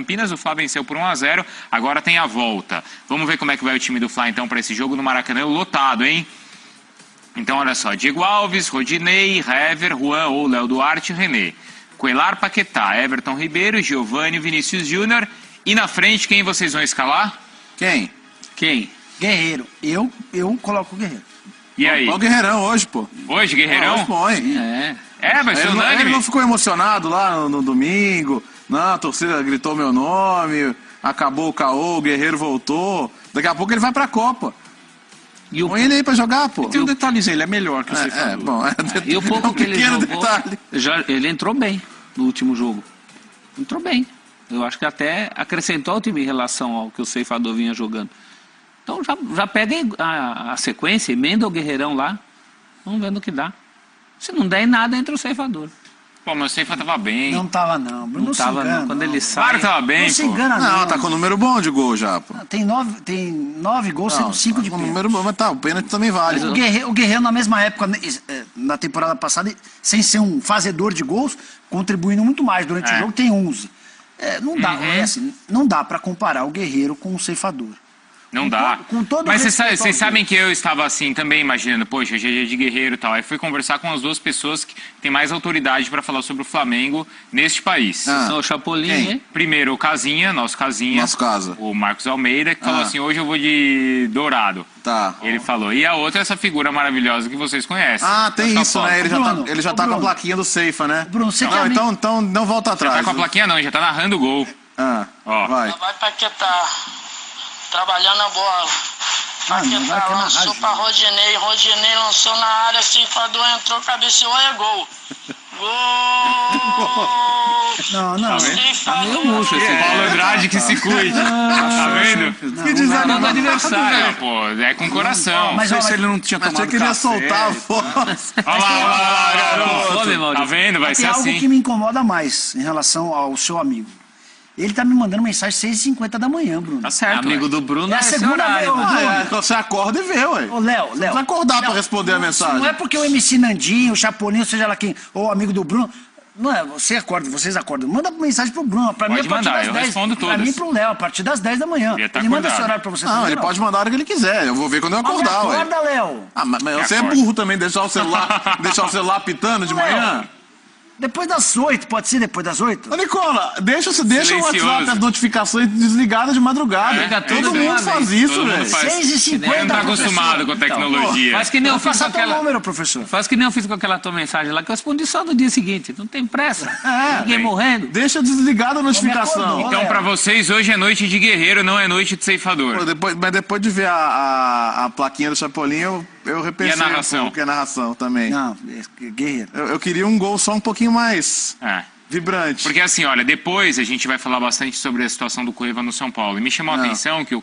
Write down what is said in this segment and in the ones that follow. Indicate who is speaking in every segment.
Speaker 1: Campinas, o Fla venceu por 1-0, agora tem a volta. Vamos ver como é que vai o time do Fla então para esse jogo no Maracanã, lotado, hein? Então olha só, Diego Alves, Rodinei, Hever, Juan ou Léo Duarte, René. Coelar, Paquetá, Everton Ribeiro, Giovani, Vinícius Júnior. E na frente, quem vocês vão escalar?
Speaker 2: Quem?
Speaker 3: Guerreiro. Eu coloco o Guerreiro.
Speaker 1: E aí?
Speaker 2: Ó o Guerreirão hoje, pô.
Speaker 1: Hoje, Guerreirão?
Speaker 2: Hoje põe.
Speaker 1: Vai ser unânime.
Speaker 2: Ele não ficou emocionado lá no domingo. Não, a torcida gritou meu nome, acabou o caô, o Guerreiro voltou. Daqui a pouco ele vai pra Copa. Põe ele aí pra jogar, pô.
Speaker 4: Tem um detalhezinho, ele é melhor que o Ceifador.
Speaker 2: Bom,
Speaker 5: E o pouco que ele jogou,
Speaker 2: detalhe.
Speaker 5: ele entrou bem no último jogo. Entrou bem. Eu acho que até acrescentou ao time em relação ao que o Ceifador vinha jogando. Então já pega a sequência, emenda o Guerreirão lá. Vamos ver no que dá. Se não der em nada, entra o Ceifador.
Speaker 1: Pô, mas o Ceifa tava bem.
Speaker 3: Não tava, não. Bruno
Speaker 5: Não tava, não. Quando ele sai...
Speaker 1: Claro que tava bem,
Speaker 3: Não se engana, não.
Speaker 2: Não, tá com um número bom de gol já, pô.
Speaker 3: Tem 9 gols, sendo 5 de
Speaker 2: com um
Speaker 3: pênalti.
Speaker 2: número bom, mas tá, o pênalti também vale.
Speaker 3: O Guerreiro, na mesma época, na temporada passada, sem ser um fazedor de gols, contribuindo muito mais durante o jogo, tem 11. Não dá, assim, não dá pra comparar o Guerreiro com o Ceifador.
Speaker 1: Não dá.
Speaker 3: Com todo
Speaker 1: Mas
Speaker 3: respeito
Speaker 1: vocês sabem que eu estava assim também imaginando, poxa, GG de Guerreiro e tal. Aí fui conversar com as duas pessoas que têm mais autoridade para falar sobre o Flamengo neste país.
Speaker 5: São o Chapolin, né?
Speaker 1: Primeiro o Casinha, nosso Casa. O Marcos Almeida, que falou assim, hoje eu vou de Dourado.
Speaker 2: Tá.
Speaker 1: Ele falou. E a outra é essa figura maravilhosa que vocês conhecem.
Speaker 2: Tem isso, né? Ele já tá com a
Speaker 3: Bruno.
Speaker 2: plaquinha do Ceifa, né?
Speaker 3: Bruno, você que
Speaker 2: então não volta atrás.
Speaker 1: Tá com a plaquinha não, já tá narrando o gol. Ó.
Speaker 2: Vai.
Speaker 6: Vai Paquetá, trabalhando a bola. Paquetá lançou pra Rodinei, Rodinei lançou na área, Ceifador entrou, cabeceou, é gol. Gol!
Speaker 3: Não.
Speaker 5: Tá meio murcho esse
Speaker 1: Paulo Andrade que se cuide. Tá vendo?
Speaker 2: Que desanimado.
Speaker 5: do adversário.
Speaker 1: Pô, é com coração.
Speaker 3: Mas
Speaker 4: Não sei se ele não tinha
Speaker 2: Mas
Speaker 4: tomado
Speaker 2: você queria
Speaker 4: café.
Speaker 2: soltar a voz.
Speaker 1: Olha lá, garoto.
Speaker 5: Fome, Maurício.
Speaker 1: Tá vendo? Vai ser
Speaker 3: Tem algo
Speaker 1: assim.
Speaker 3: que me incomoda mais em relação ao seu amigo. Ele tá me mandando mensagem 6h50 da manhã, Bruno.
Speaker 1: Tá certo.
Speaker 5: Amigo do Bruno
Speaker 3: É a
Speaker 5: esse
Speaker 3: segunda
Speaker 5: horário,
Speaker 3: vez,
Speaker 5: mano.
Speaker 2: Você acorda e vê, ué.
Speaker 3: Ô, Léo.
Speaker 2: Precisa acordar pra responder a mensagem.
Speaker 3: Não é porque o MC Nandinho, o Chapolin, ou seja lá quem, ou o amigo do Bruno. Não é, vocês acordam. Manda mensagem pro Bruno. Pra
Speaker 1: Pode
Speaker 3: mim, a partir
Speaker 1: mandar,
Speaker 3: das
Speaker 1: eu
Speaker 3: 10.
Speaker 1: respondo
Speaker 3: Pra
Speaker 1: todas.
Speaker 3: mim e pro Léo, a partir das 10 da manhã.
Speaker 1: Ele tá
Speaker 3: Ele manda esse
Speaker 1: acordado.
Speaker 3: horário pra você
Speaker 2: Não,
Speaker 3: também,
Speaker 2: ele pode mandar a hora que ele quiser. Eu vou ver quando eu
Speaker 3: Mas
Speaker 2: acordar, ué.
Speaker 3: acorda, Léo.
Speaker 2: Mas você é
Speaker 1: acorda.
Speaker 2: burro também, deixar o celular pitando de manhã?
Speaker 3: Depois das 8, pode ser depois das 8?
Speaker 2: Ô, Nicola, deixa o
Speaker 1: Silencioso.
Speaker 2: WhatsApp, as notificações desligadas de madrugada.
Speaker 5: Pega tudo
Speaker 2: Todo
Speaker 5: de uma
Speaker 2: mundo faz
Speaker 5: vez.
Speaker 2: isso,
Speaker 1: Todo mundo
Speaker 2: velho.
Speaker 1: faz.
Speaker 3: 6h50.
Speaker 1: Não tá acostumado com a tecnologia.
Speaker 5: Faz que nem eu fiz com
Speaker 3: Passa teu
Speaker 5: aquela...
Speaker 3: número, professor.
Speaker 5: Faz que nem eu fiz com aquela tua mensagem lá, que eu respondi só no dia seguinte. Não tem pressa. Ninguém
Speaker 1: bem.
Speaker 5: morrendo.
Speaker 2: Deixa desligada a notificação.
Speaker 3: acordou.
Speaker 1: Então, pra vocês, hoje é noite de guerreiro, não é noite de ceifador.
Speaker 2: Mas depois de ver a plaquinha do Chapolin, eu repensei
Speaker 1: E a narração?
Speaker 2: um pouco a narração também.
Speaker 3: Não, guerreiro.
Speaker 2: Eu queria um gol só um pouquinho mais vibrante.
Speaker 1: Porque assim, olha, depois a gente vai falar bastante sobre a situação do Cueva no São Paulo. E me chamou a atenção que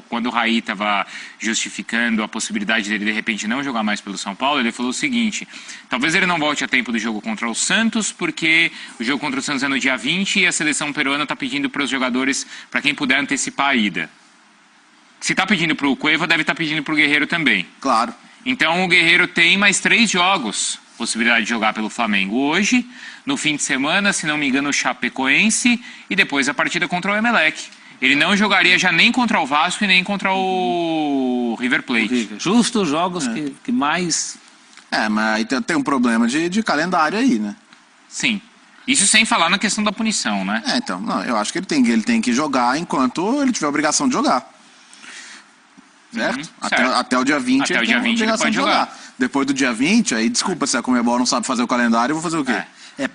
Speaker 1: quando o Raí estava justificando a possibilidade dele de repente não jogar mais pelo São Paulo, ele falou o seguinte: talvez ele não volte a tempo do jogo contra o Santos, porque o jogo contra o Santos é no dia 20 e a seleção peruana está pedindo para os jogadores, para quem puder antecipar a ida. Se está pedindo para o Cueva, deve estar pedindo para o Guerreiro também.
Speaker 2: Claro.
Speaker 1: Então o Guerreiro tem mais 3 jogos, possibilidade de jogar pelo Flamengo hoje, no fim de semana, se não me engano, o Chapecoense e depois a partida contra o Emelec. Ele não jogaria já nem contra o Vasco e nem contra o River Plate.
Speaker 5: Justo os jogos que mais...
Speaker 2: Mas aí tem um problema de calendário aí, né?
Speaker 1: Sim. Isso sem falar na questão da punição, né?
Speaker 2: Então, não, eu acho que ele tem que jogar enquanto ele tiver a obrigação de jogar. Certo? Até o dia 20
Speaker 1: Até
Speaker 2: ele
Speaker 1: o dia
Speaker 2: tem a
Speaker 1: 20 ele
Speaker 2: obrigação
Speaker 1: pode
Speaker 2: de jogar. Depois do dia 20, aí desculpa se a Conmebol não sabe fazer o calendário, eu vou fazer o quê?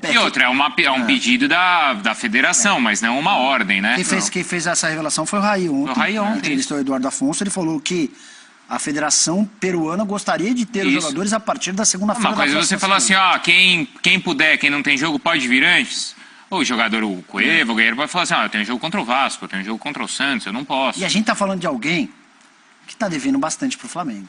Speaker 1: E outra, é um pedido da federação, mas não uma ordem, né?
Speaker 3: Quem fez essa revelação foi o Raí ontem.
Speaker 1: O Raí ontem.
Speaker 3: Entrevistou o Eduardo Afonso, ele falou que a Federação Peruana gostaria de ter os jogadores a partir da segunda-feira.
Speaker 1: Uma coisa é você falar assim, quem puder, quem não tem jogo, pode vir antes. O jogador, o Cueva, o Guerreiro, pode falar assim, eu tenho jogo contra o Vasco, eu tenho jogo contra o Santos, eu não posso.
Speaker 3: E a gente tá falando de alguém que tá devendo bastante pro Flamengo.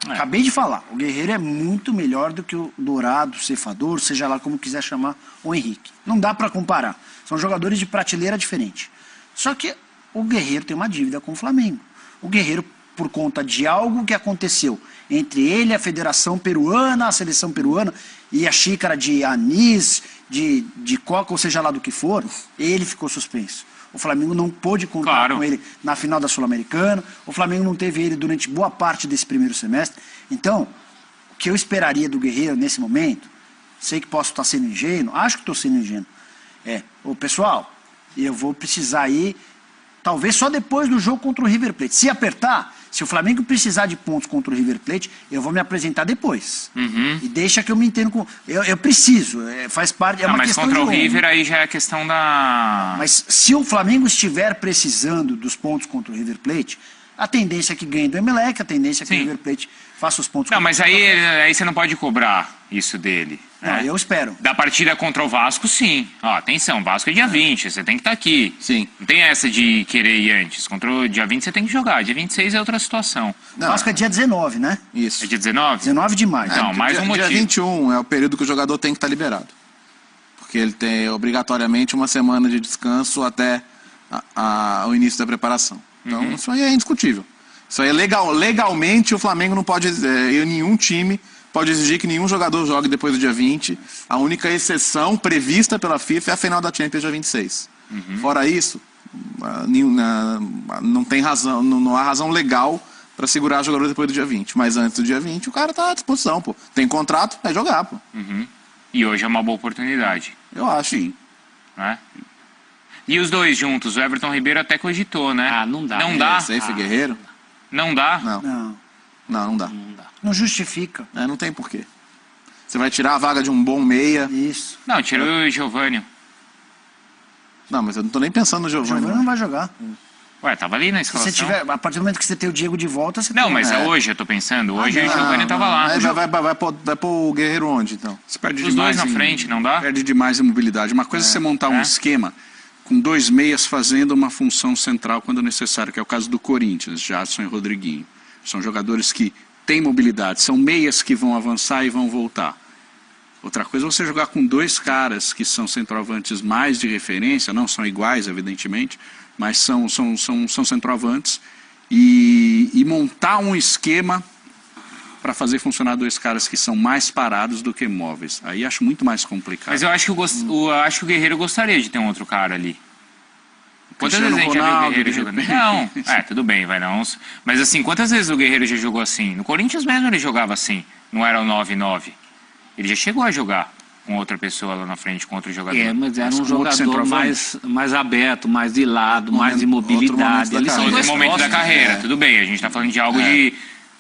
Speaker 3: Acabei de falar, o Guerreiro é muito melhor do que o Dourado, o Ceifador, seja lá como quiser chamar, o Henrique. Não dá para comparar. São jogadores de prateleira diferente. Só que o Guerreiro tem uma dívida com o Flamengo. O Guerreiro, por conta de algo que aconteceu entre ele, a Federação Peruana, a Seleção Peruana, e a xícara de anis, de coca, ou seja lá do que for, ele ficou suspenso. O Flamengo não pôde contar com ele na final da Sul-Americana, o Flamengo não teve ele durante boa parte desse primeiro semestre. Então, o que eu esperaria do Guerreiro nesse momento, sei que posso estar sendo ingênuo, acho que estou sendo ingênuo, pessoal, eu vou precisar ir, talvez só depois do jogo contra o River Plate. Se apertar, se o Flamengo precisar de pontos contra o River Plate, eu vou me apresentar depois. E deixa que eu me entendo com... Eu preciso, faz parte, uma questão de...
Speaker 1: Mas contra o River aí já é a questão da...
Speaker 3: Mas se o Flamengo estiver precisando dos pontos contra o River Plate, a tendência é que ganhe do Emelec, a tendência é que o River Plate faça os pontos...
Speaker 1: Não, mas aí você não pode cobrar isso dele.
Speaker 3: Não, eu espero.
Speaker 1: Da partida contra o Vasco, sim. Ó, atenção, Vasco é dia 20, você tem que estar aqui.
Speaker 2: Sim.
Speaker 1: Não tem essa de querer ir antes. Contra o dia 20 você tem que jogar. Dia 26 é outra situação.
Speaker 3: Não, Vasco é dia 19, né?
Speaker 2: Isso.
Speaker 1: É dia 19?
Speaker 3: 19 de maio.
Speaker 1: Não, mais um motivo.
Speaker 2: Dia 21 é o período que o jogador tem que estar liberado. Porque ele tem obrigatoriamente uma semana de descanso até o início da preparação. Então, isso aí é indiscutível. Isso aí é legalmente o Flamengo não pode, nenhum time pode exigir que nenhum jogador jogue depois do dia 20. A única exceção prevista pela FIFA é a final da Champions dia 26. Fora isso, não tem razão, não há razão legal para segurar o jogador depois do dia 20. Mas antes do dia 20 o cara tá à disposição, pô. Tem contrato, vai jogar, pô.
Speaker 1: E hoje é uma boa oportunidade.
Speaker 2: Eu acho. Sim.
Speaker 1: Né? E os dois juntos, o Everton Ribeiro até cogitou, né?
Speaker 5: Ah, não dá.
Speaker 1: Não dá?
Speaker 2: Safe Guerreiro?
Speaker 1: Não dá?
Speaker 2: Não dá.
Speaker 3: Não justifica.
Speaker 2: Não tem porquê. Você vai tirar a vaga de um bom meia.
Speaker 3: Isso.
Speaker 1: Não, tirou o Giovânio.
Speaker 2: Não, mas eu não tô nem pensando no
Speaker 3: O
Speaker 2: Giovânio.
Speaker 3: Giovânio não vai jogar.
Speaker 1: Ué, tava ali na
Speaker 3: Se
Speaker 1: escalação.
Speaker 3: você tiver, a partir do momento que você tem o Diego de volta, você
Speaker 1: Não,
Speaker 3: tem...
Speaker 1: mas hoje eu tô pensando. Hoje o Giovânio tava lá.
Speaker 2: Aí vai pôr o Guerreiro onde, então?
Speaker 4: Você perde
Speaker 1: Os dois
Speaker 4: demais
Speaker 1: na frente, não dá?
Speaker 4: Perde demais em mobilidade. Uma coisa é você montar um esquema com dois meias fazendo uma função central quando necessário, que é o caso do Corinthians, Jadson e Rodriguinho. São jogadores que têm mobilidade, são meias que vão avançar e vão voltar. Outra coisa é você jogar com dois caras que são centroavantes mais de referência, não são iguais, evidentemente, mas são centroavantes, e montar um esquema para fazer funcionar dois caras que são mais parados do que móveis. Aí acho muito mais complicado.
Speaker 1: Mas eu acho que o Guerreiro gostaria de ter um outro cara ali. Quantas vezes a gente já viu o Guerreiro jogando? Não, tudo bem, vai não. Mas assim, quantas vezes o Guerreiro já jogou assim? No Corinthians mesmo ele jogava assim, não era o 9-9. Ele já chegou a jogar com outra pessoa lá na frente, com outro jogador.
Speaker 5: Mas era um jogador mais aberto, mais de lado, mais de mobilidade.
Speaker 1: Eles são dois momentos da carreira, tudo bem. A gente está falando de algo de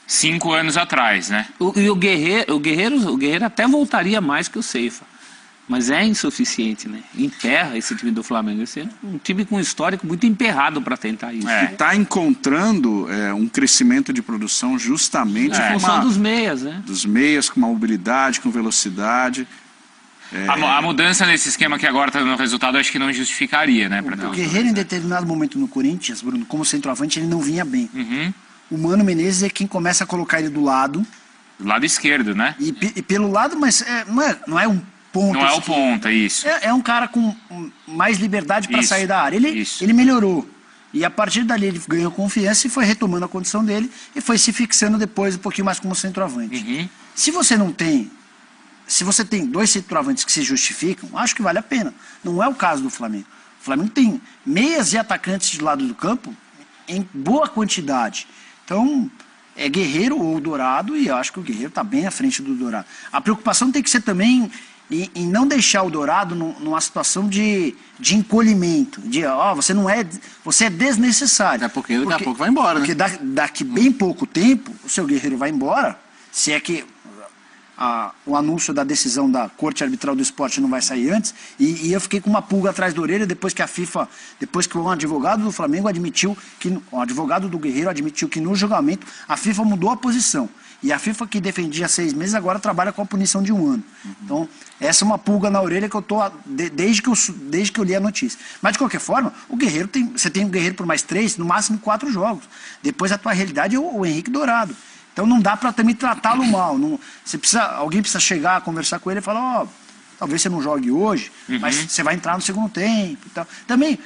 Speaker 1: 5 anos atrás, né?
Speaker 5: E o Guerreiro até voltaria mais que o Ceifa. Mas é insuficiente, né? Emperra esse time do Flamengo. Esse é um time com um histórico muito emperrado para tentar isso.
Speaker 4: Está encontrando um crescimento de produção justamente
Speaker 5: em função dos meias, né?
Speaker 4: Dos meias, com uma mobilidade, com velocidade.
Speaker 1: A mudança nesse esquema que agora está dando resultado, acho que não justificaria, né?
Speaker 3: O Guerreiro, em determinado momento no Corinthians, Bruno, como centroavante, ele não vinha bem. O Mano Menezes é quem começa a colocar ele do lado.
Speaker 1: Do lado esquerdo, né?
Speaker 3: E pelo lado, mas não é um ponta.
Speaker 1: Não é o ponta, isso.
Speaker 3: É um cara com mais liberdade para sair da área. Ele melhorou. E a partir dali ele ganhou confiança e foi retomando a condição dele e foi se fixando depois um pouquinho mais como centroavante. Se você não tem... Se você tem dois centroavantes que se justificam, acho que vale a pena. Não é o caso do Flamengo. O Flamengo tem meias e atacantes de lado do campo em boa quantidade. Então, é Guerreiro ou Dourado, e eu acho que o Guerreiro está bem à frente do Dourado. A preocupação tem que ser também em não deixar o Dourado numa situação de encolhimento. Você é desnecessário.
Speaker 2: Daqui a pouco vai embora,
Speaker 3: porque
Speaker 2: né?
Speaker 3: daqui bem pouco tempo, o seu Guerreiro vai embora, se é que... o anúncio da decisão da Corte Arbitral do Esporte não vai sair antes, e eu fiquei com uma pulga atrás da orelha depois que um advogado do Flamengo admitiu o advogado do Guerreiro admitiu que no julgamento a FIFA mudou a posição. E a FIFA, que defendia 6 meses, agora trabalha com a punição de 1 ano. Então, essa é uma pulga na orelha que eu tô desde que eu li a notícia. Mas, de qualquer forma, você tem o Guerreiro por mais 3, no máximo 4 jogos. Depois a tua realidade é o Henrique Dourado. Então não dá para também tratá-lo mal. Alguém precisa chegar, conversar com ele e falar, talvez você não jogue hoje, mas você vai entrar no segundo tempo e tal. Também,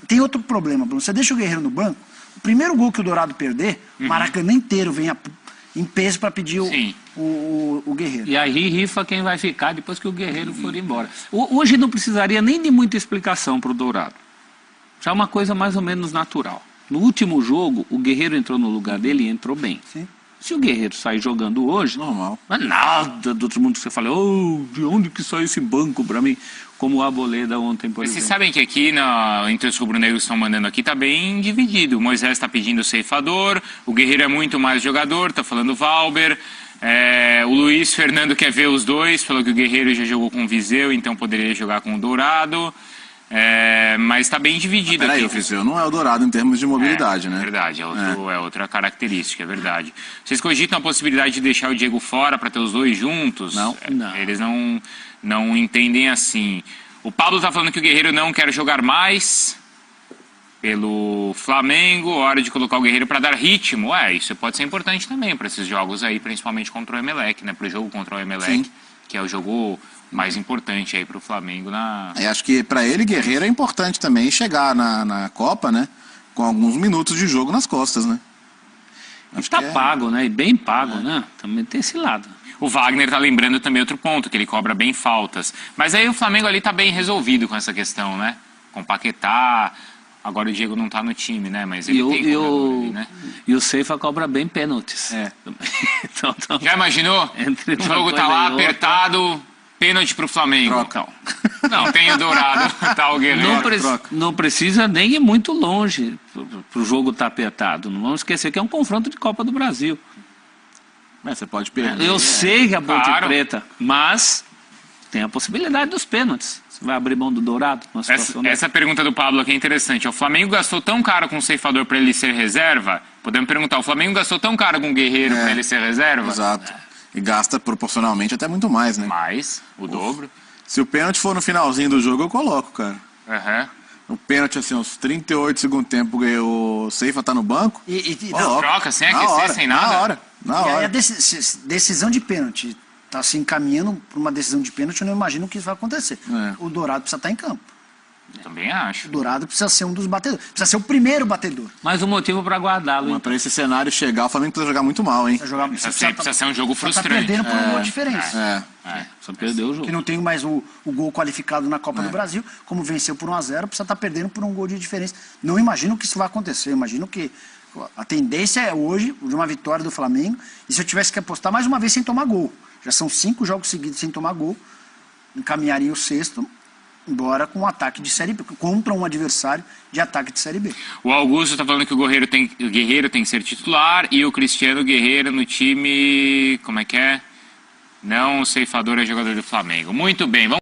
Speaker 3: tem outro problema, Bruno. Você deixa o Guerreiro no banco, o primeiro gol que o Dourado perder, o Maracanã inteiro vem em peso para pedir o Guerreiro.
Speaker 5: E aí rifa quem vai ficar depois que o Guerreiro for embora. Hoje não precisaria nem de muita explicação para o Dourado. Já é uma coisa mais ou menos natural. No último jogo, o Guerreiro entrou no lugar dele e entrou bem.
Speaker 3: Sim.
Speaker 5: Se o Guerreiro sair jogando hoje,
Speaker 2: normal.
Speaker 5: Não é nada do outro mundo que você fala, de onde que saiu esse banco para mim? Como o Arboleda ontem, por exemplo.
Speaker 1: Vocês sabem que aqui, entre os rubro-negros que estão mandando aqui, tá bem dividido. O Moisés está pedindo o ceifador, o Guerreiro é muito mais jogador, tá falando o Valber. O Luiz Fernando quer ver os dois, falou que o Guerreiro já jogou com o Viseu, então poderia jogar com o Dourado. Mas está bem dividido aqui.
Speaker 2: Peraí, o Viseu não é o Dourado em termos de mobilidade, né?
Speaker 1: É verdade, é outra característica, é verdade. Vocês cogitam a possibilidade de deixar o Diego fora para ter os dois juntos?
Speaker 5: Não.
Speaker 1: Eles não entendem assim. O Pablo está falando que o Guerreiro não quer jogar mais pelo Flamengo, hora de colocar o Guerreiro para dar ritmo. Isso pode ser importante também para esses jogos aí, principalmente contra o Emelec, né? Para o jogo contra o Emelec,
Speaker 2: Sim.
Speaker 1: que é o jogo mais importante aí para o Flamengo.
Speaker 2: Acho que para ele, Guerreiro, é importante também chegar na Copa, né? Com alguns minutos de jogo nas costas, né?
Speaker 5: E tá pago, né? E bem pago, né? Também tem esse lado.
Speaker 1: O Wagner tá lembrando também outro ponto, que ele cobra bem faltas. Mas aí o Flamengo ali tá bem resolvido com essa questão, né? Com Paquetá. Agora o Diego não tá no time, né? Mas ele tem ali, né?
Speaker 5: E o Ceifa cobra bem pênaltis.
Speaker 1: Então, já imaginou? O jogo tá lá apertado, pênalti pro Flamengo.
Speaker 2: Troca.
Speaker 1: Não, tem o Dourado, tá o Guerreiro.
Speaker 5: Não precisa nem ir muito longe pro jogo estar apertado. Não vamos esquecer que é um confronto de Copa do Brasil.
Speaker 2: Mas você pode perder.
Speaker 5: Eu sei que é a Ponte Preta, mas tem a possibilidade dos pênaltis. Você vai abrir mão do Dourado?
Speaker 1: Essa pergunta do Pablo aqui é interessante. O Flamengo gastou tão caro com o ceifador para ele ser reserva? Podemos perguntar, o Flamengo gastou tão caro com o Guerreiro para ele ser reserva?
Speaker 2: Exato. E gasta proporcionalmente até muito mais, né?
Speaker 1: Mais, o dobro.
Speaker 2: Se o pênalti for no finalzinho do jogo, eu coloco, cara. O pênalti, assim, uns 38 segundos tempo, o Ceifa tá no banco.
Speaker 1: Troca, sem aquecer, sem nada.
Speaker 2: Na hora.
Speaker 3: E aí a decisão de pênalti tá se encaminhando para uma decisão de pênalti, eu não imagino que isso vai acontecer. O Dourado precisa estar em campo.
Speaker 1: Também acho.
Speaker 3: O Dourado precisa ser um dos batedores. Precisa ser o primeiro batedor.
Speaker 5: Mais um motivo para guardá-lo.
Speaker 2: Mas para esse cenário chegar, o Flamengo precisa jogar muito mal, hein?
Speaker 1: Precisa ser um jogo frustrante.
Speaker 3: Tá perdendo por uma diferença.
Speaker 5: Só perdeu o jogo.
Speaker 3: Que não tem mais o gol qualificado na Copa do Brasil. Como venceu por 1-0, precisa estar perdendo por um gol de diferença. Não imagino que isso vai acontecer. Eu imagino que a tendência é hoje de uma vitória do Flamengo. E se eu tivesse que apostar mais uma vez sem tomar gol. Já são 5 jogos seguidos sem tomar gol. Encaminharia o sexto. Embora com um ataque de Série B, contra um adversário de ataque de Série B.
Speaker 1: O Augusto está falando que o Guerreiro tem que ser titular e o Cristiano Guerreiro no time, como é que é? Não, o ceifador é jogador do Flamengo. Muito bem, vamos